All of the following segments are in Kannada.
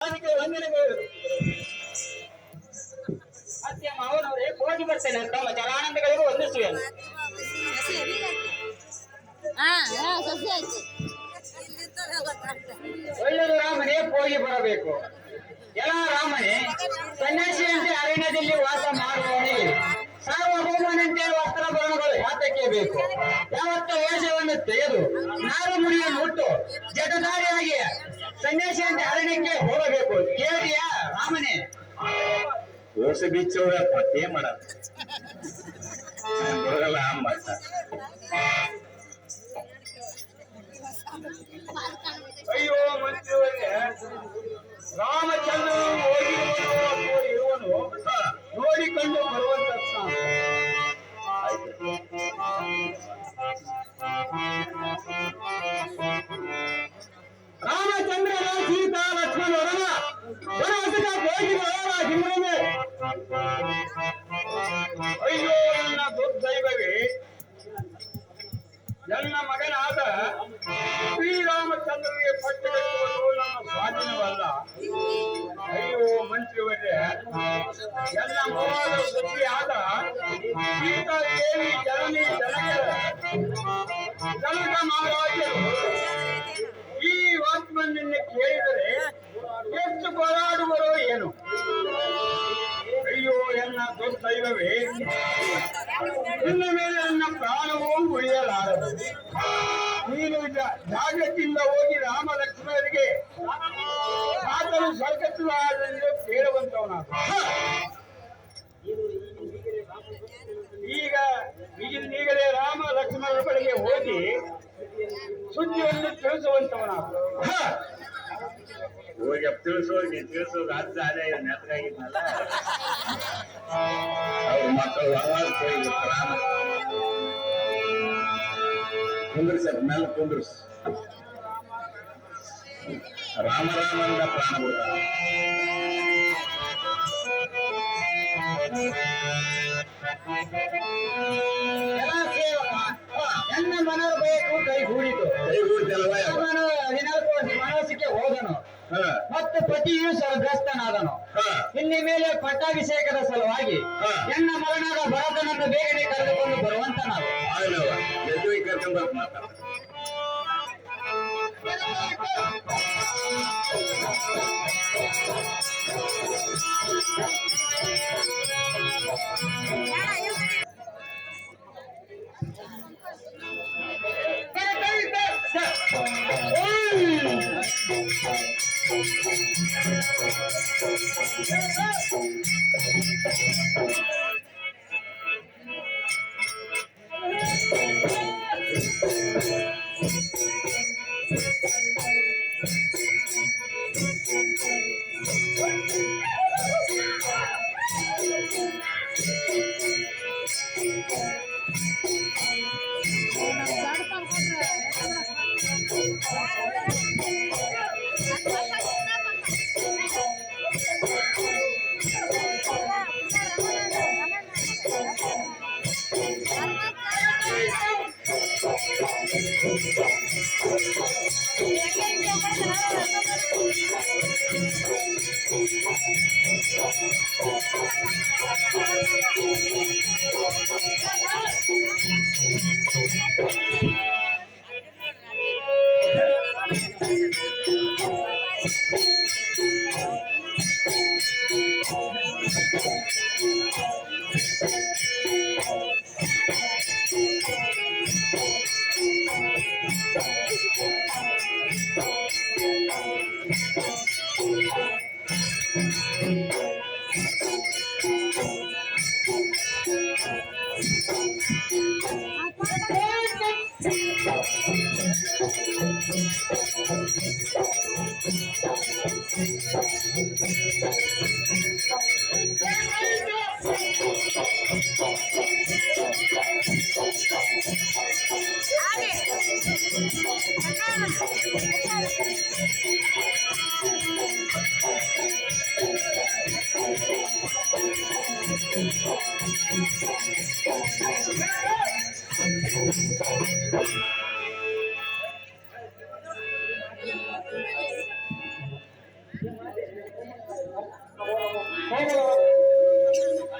ಅದಕ್ಕೆ ವಂದನೆಗಳು. ಅತ್ಯ ಮಾವನವರೇ ಹೋಗಿ ಬರ್ತೇನೆ. ತಮ್ಮ ಜನಾನಂದಗಳಿಗೂ ವಂದಿಸುವೆನು. ಒಳ್ಳೆದು ರಾಮನೇ, ಹೋಗಿ ಬರಬೇಕು. ಎಲ್ಲ ರಾಮನೇ, ಸನ್ಯಾಸಿಯಂತೆ ಅರಣ್ಯದಲ್ಲಿ ವಾಸ ಮಾಡುವವನಿಗೆ ಸಾರ್ವಭೌಮನಂತೆ ವಸ್ತ್ರಭರಣಗಳು ಯಾತಕ್ಕೆ ಬೇಕು? ಯಾವತ್ತ ವೇಷವನ್ನು ತೆಗೆದು ನಾರು ಮುಡಿಯನ್ನು ಹುಟ್ಟು ಜಟಧಾರಿಯಾಗಿ ಸನ್ಯಾಸಿಯಂತೆ ಅರಣ್ಯಕ್ಕೆ ಹೋಗಬೇಕು. ಕೇಳಿಯಾ ರಾಮನೇ? ದೋಸೆ ಬಿಚ್ಚೋಗ ಮತ್ತೇ ಮಾಡಲ್ಲ ಬರಲ್ಲ ಅಮ್ಮ. ಅಯ್ಯೋ ಮಂತ್ರಿಯವರೇ, ರಾಮಚಂದ್ರನು ಹೋಗಿರುವನು ಅಥವಾ ಇರುವನು ನೋಡಿಕೊಂಡು ಬರುವಂತ ರಾಮಚಂದ್ರನ ಸೀತಾ ಲಕ್ಷ್ಮಣರನ ವನವಾಸಕ ಹೋಗಿರುವ ಹಿಂದೆ. ಅಯ್ಯೋ ನನ್ನ ದುರ್ದೈವವೇ, ನನ್ನ ಮಗನಾದ ಶ್ರೀರಾಮಚಂದ್ರನಿಗೆ ಪಟ್ಟೆಗಟ್ಟುವುದು ನನ್ನ ಸ್ವಾಧೀನವಲ್ಲ. ಅಯ್ಯೋ ಮಂತ್ರಿಯವರೇ, ನನ್ನ ಮೋಹದ ಬುದ್ಧಿಯಾದ ಸೀತಾದೇವಿ ಜನನಿ ಜನಕ ಮಹಾರಾಜರು ಈ ವಾಕ್ಮನನ್ನು ಕೇಳಿದರೆ ಎಷ್ಟು ಹೋರಾಡುವರೋ ಏನು? ಅಯ್ಯೋ ನನ್ನ ದುರ್ದೈವವೇ, ಇನ್ನ ಮೇಲೆ ನನ್ನ ಪ್ರಾಣವೂ ಉಳಿಯಲಾರದು. ನೀನು ಜಾಗೃತಿಯಿಂದ ಹೋಗಿ ರಾಮ ಲಕ್ಷ್ಮಣರಿಗೆ ಆತನು ಸ್ವರ್ಗತ್ವವೆಂದು ಕೇಳುವಂತವನಾದ. ಈಗಲೇ ರಾಮ ಲಕ್ಷ್ಮಣರ ಬಳಿಗೆ ಹೋಗಿ ಸುದ್ದಿಯನ್ನು ತಿಳಿಸುವಂತವನಾದ. ಹೋಗಿ ತಿಳಿಸೋಗಿ ತಿಳಿಸೋದು ಅಜ್ಜ ಅದೇ ನೆತ್ತಗಾಗಿದ್ನಲ್ಲ, ಅವ್ರ ಮಕ್ಕಳು ವನವಾಸಕ್ಕೆ ಹೋಗಿರ್ತಾರ. ಕುಂದ್ರಿಸ ಮೇಲೆ ಕುಂದ್ರಿಸ್ ರಾಮ ರಾಮಂದ ಪ್ರಾಣ ಬಿಡ್ತಾರ. ನನ್ನ ಮನವ ಬೇಕು ಕೈಗೂಡಿತು. ವನವಾಸಕ್ಕೆ ಹೋದನು ಮತ್ತು ಪತಿಯು ಸ್ವರ್ಗಸ್ಥನಾದನು. ಇನ್ನು ಮೇಲೆ ಪಟ್ಟಾಭಿಷೇಕದ ಸಲುವಾಗಿ ನನ್ನ ಮಗನಾದ ಭರತನನ್ನು ಬೇಗನೆ ಕರೆದುಕೊಂಡು ಬರುವಂತನಾದ. ಕರ್ಕೊಂಡು ಮಾತಾಡ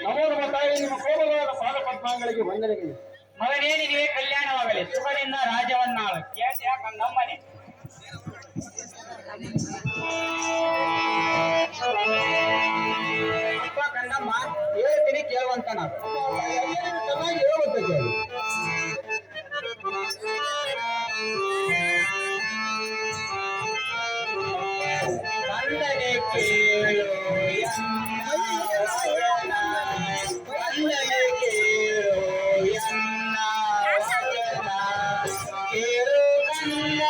ನಮೋ ನಮ್ಮ ತಾಯಿ ನಿಮ್ಮ ಕೋಮಲವಾದ ಪಾದ ಪದ್ಮಗಳಿಗೆ ವಂದನೆಗಳು. ಮಗನೇ ನಿನಗೆ ಕಲ್ಯಾಣವಾಗಲಿ, ಸುಖದಿಂದ ರಾಜ್ಯವನ್ನಾಳು. ಕೇಳ್ತೀಯಾ ನಮ್ಮನೆ ಅಪ್ಪ ಕಣ್ಣಮ್ಮ ಹೇಳ್ತೀನಿ ಕೇಳುವಂತ ನಾವು ಚೆನ್ನಾಗಿ ಹೇಳುವಂತ ಕೇಳಿ. ಕಂದನೆ ಕೇಳು ಎನ್ನ ಕಂದನೆ ಕೇಳು ಎನ್ನ ವಚನ ಕೇಳು ಕಂದ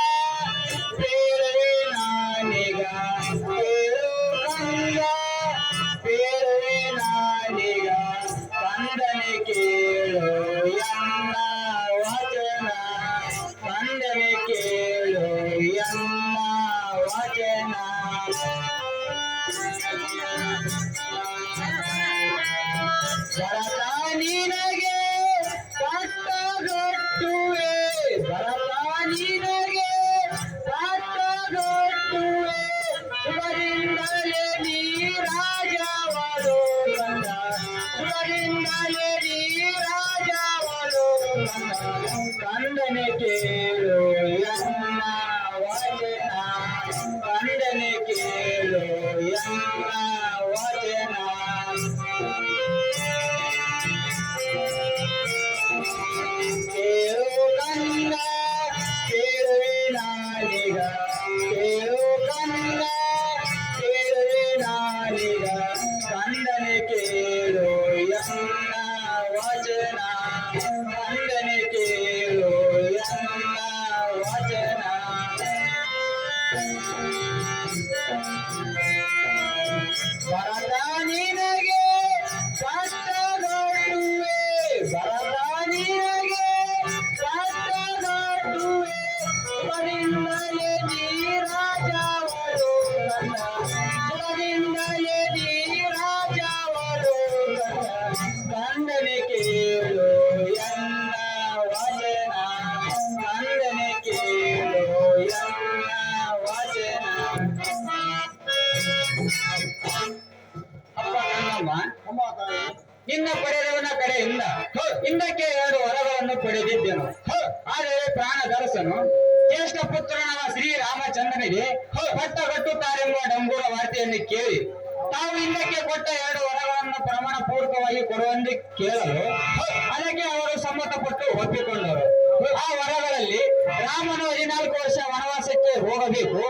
ಬೇರೆ ನಾನಿಗ ಕೇಳು ಕಂದ ಬೇರೆ ನಾನಿಗ ಕಂದನೆ ಕೇಳು ಎನ್ನ ವಚನ ಕಂದನೆ ಕೇಳು ಎನ್ನ ವಚನ ಭರತ ನಿನಗೆ ಪಟ್ಟಗಟ್ಟುವೆ ಭರತ ನಿನಗೆ ಪಟ್ಟಗಟ್ಟುವೆ ಸುಖದಿಂದಲೇ ನೀ ರಾಜವಾದು ಕಂದ ಸುಖದಿಂದಲೇ ನೀ ರಾಜವಾದು ಕಂದನೆ ಕೇಳು ಎನ್ನ ವಚನ ಕಂದನೆ ಕೇಳು ಎನ್ನ ವಚನ ಕೇಳು ಕಂದ ಕೇಳುವೆ ನಾನೀಗ ಕೇಳು ಕಂದ ಕೇಳುವೆ ನಾನೀಗ ಕಂದನೆ ಕೇಳು ಎನ್ನ ವಚನ ಕಂದನೆ ಕೇಳು ಎನ್ನ ವಚನ ಭರತ ನಿನಗೆ ಪಟ್ಟಗಟ್ಟುವೆ ಭರತ ನಿನಗೆ ಪಟ್ಟಗಟ್ಟುವೆ ಸುಖದಿಂದಲೇ ನೀ ರಾಜವಾದು ಕಂದ ಸುಖದಿಂದಲೇ ನೀ ರಾಜವಾದು ಕಂದ ಕಂದನೆ ಕೇಳು ಎನ್ನ ವಚನ ಕಂದನೆ ಕೇಳು ಎನ್ನ ವಚನ ಅಪ್ಪ ಕಣ್ಣಮ್ಮ ಅಮ್ಮ ತಾಯಿ ನಿನ್ನ ಪಡೆದವನ ಕಡೆಯಿಂದ ಹಿಂದಕ್ಕೆ 2 ವರಗಳನ್ನು ಪಡೆದಿದ್ದೆನು. ಆದರೆ ಪ್ರಾಣದರಸನು ಜ್ಯೇಷ್ಠ ಪುತ್ರನಾದ ಶ್ರೀರಾಮಚಂದ್ರನಿಗೆ ಪಟ್ಟಗಟ್ಟುತ್ತಾರೆಂಬ ಡಂಗೂರ ವಾರ್ತೆಯನ್ನು ಕೇಳಿ ತಾವು ಹಿಂದಕ್ಕೆ ಕೊಟ್ಟ 2 ವರಗಳನ್ನು ಪ್ರಮಾಣ ಪೂರ್ವಕವಾಗಿ ಕೊಡುವಂತೆ ಕೇಳಲು ಅದಕ್ಕೆ ಅವರು ಸಮ್ಮತಪಟ್ಟು ಒಪ್ಪಿಕೊಂಡರು. ಆ ವರಗಳಲ್ಲಿ ರಾಮನು 14 ವರ್ಷ ವನವಾಸಕ್ಕೆ ಹೋಗಬೇಕು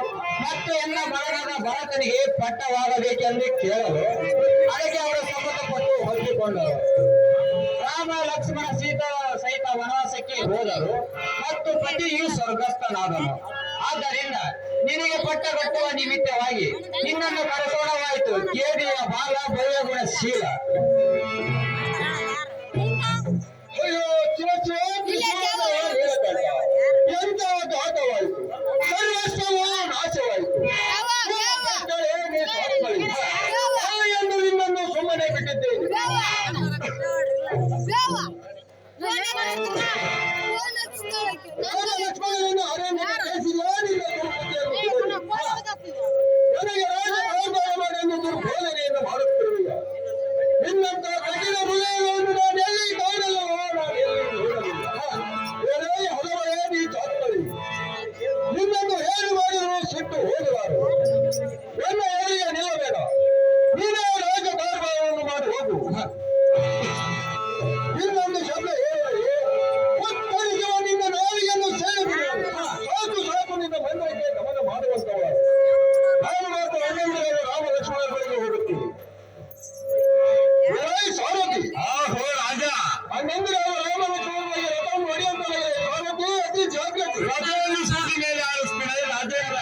ಮತ್ತು ಎನ್ನ ಮಗನಾದ ಭರತನಿಗೆ ಪಟ್ಟವಾಗಬೇಕೆಂದು ಕೇಳಲು ಅದಕ್ಕೆ ಅವರು ಸಮ್ಮತಪಟ್ಟು ಒಪ್ಪಿಕೊಂಡರು. ರಾಮ ಲಕ್ಷ್ಮಣ ಸೀತಾ ಸಹಿತ ವನವಾಸಕ್ಕೆ ಹೋದರು ಮತ್ತು ಪತಿಯು ಸ್ವರ್ಗಸ್ಥನಾದನು. ಆದ್ದರಿಂದ ನಿನಗೆ ಪಟ್ಟಗಟ್ಟುವ ನಿಮಿತ್ತವಾಗಿ ನಿನ್ನನ್ನು ಕರೆಸೋಣವಾಯಿತು. ಕೇದಿಯ ಬಾಲ ಭವ್ಯ ಗುಣಶೀಲ. ಅಯ್ಯೋ ಶಿವ ಎಂತ ಘಾತವಾಯಿತು, ಸರ್ವಸ್ವವೂ ನಾಶವಾಯಿತು. ಎಂದು ನಿನ್ನನ್ನು ಸುಮ್ಮನೆ ಬಿಟ್ಟಿದ್ದೇನೆ. ಲಕ್ಷ್ಮಣನನ್ನು ಅರಣ್ಯ ಕಳಿಸಿದೆಯಾ ನಿನ್ನ ದುರ್ಬುದ್ಧಿಯನ್ನು? ನನಗೆ ರಾಜಕಾರಣ ದುರ್ಬೋಧನೆಯನ್ನು ಮಾಡುತ್ತಿರುವೆಯ? ನಿನ್ನಂತ ಕಠಿಣ ಹೃದಯವನ್ನು ನಾನು ಎಲ್ಲಿ ಕಾಣಲು ನಾನು ಎಲ್ಲಿ ನೋಡಲಿಲ್ಲ. ಹಲವರೇ ನೀ ಚಾತ್ಮರಿ ನಿನ್ನನ್ನು ಹೇಳಿ ಮಾಡಿದರೂ ಸಿಟ್ಟು ಹೋಗಲಾರು. ನನ್ನ ಎದುರಿಗೆ ನಿಲ್ಲಬೇಡ. ನೀನೇ ರಾಜಕಾರವನ್ನು ಮಾಡಿ ಹೋಗು. ಇನ್ನೊಂದು ಶಬ್ದ ಹೇಳಿದರೆ ಉತ್ತರಿಸುವ ನಿನ್ನ ನಾಲಿಗೆಯನ್ನು ಸೇರಿಬಿಡುವುದು. ಸಾಕು ಸಾಕು ನಿನ್ನ ಮಂದಿರಕ್ಕೆ ಗಮನ ಮಾಡುವಂತವ. ನಾನು ಮಾತ್ರ ಅಣ್ಣಂದಿರಾದ ರಾಮ ಲಕ್ಷ್ಮಣರಿಗೆ ಹೋಗುತ್ತೀನಿ. ಸಾರಥಿ ಆಹೋ ರಾಜ ಅಣ್ಣಂದಿರಾದ ರಾಮ ಲಕ್ಷ್ಮಣರಿಗೆ ರಥವನ್ನು ಹೊಡೆಯುವಂತಲೇ ಸಾರಥಿ ಅತಿ ಜಾಗ್ರತೆ. ರಥವನ್ನು ಸೂಟಿ ಮೇಲೆ ಆರಿಸ್ತೀನಿ ರಾಜೇಂದ್ರ.